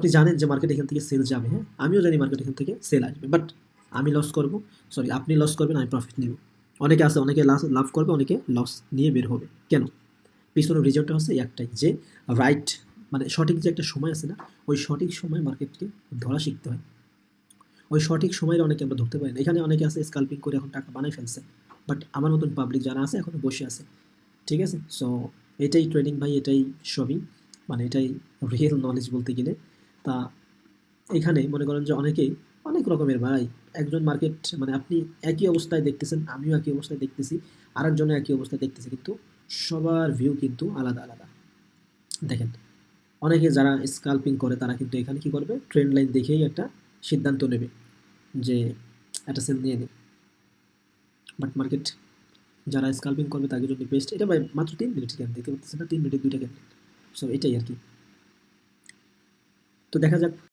আপনি জানেন যে মার্কেট এখান থেকে সেল যাবে, হ্যাঁ আমিও জানি মার্কেট এখান থেকে সেল আসবে, বাট আমি লস করব, সরি আপনি লস করবেন, আমি প্রফিট নেব। অনেকে আছে, অনেকে লাভ করবে, অনেকে লস নিয়ে বের হবে। কেন? পিছনের রিজনটা হচ্ছে একটাই, যে রাইট মানে সঠিক যে একটা সময় আছে না, ওই সঠিক সময় মার্কেটকে ধরা শিখতে হয়। ওই সঠিক সময়ের অনেকে আমরা ধরতে পারি না। এখানে অনেকে আছে স্কাল্পিং করে এখন টাকা বানাই ফেলছে, বাট আমার মতন পাবলিক যারা আছে এখনো বসে আছে। ঠিক আছে, সো এটাই ট্রেডিং ভাই, এটাই সবই, মানে এটাই রিয়েল নলেজ বলতে গেলে। তা এখানে মনে করেন যে অনেকেই অনেক রকমের ভাই, একজন মার্কেট মানে আপনি একই অবস্থায় দেখতেছেন, আমিও একই অবস্থায় দেখতেছি, আরেকজনও একই অবস্থায় দেখতেছি, কিন্তু সবার ভিউ কিন্তু আলাদা আলাদা। দেখেন, অনেকে যারা স্কাল্পিং করে তারা কিন্তু এখানে কি করবে, ট্রেন্ড লাইন দেখেই একটা সিদ্ধান্ত নেবে যে একটা সেল নিয়ে নিই। বাট মার্কেট যারা স্কাল্পিং করবে তাদের জন্য বেস্ট এটা ভাই, মাত্র 3 মিনিট ক্যান দেখতে পাচ্ছেন না, 3 মিনিটে 2টা ক্যান। সো এটাই আর কি। তো দেখা যাক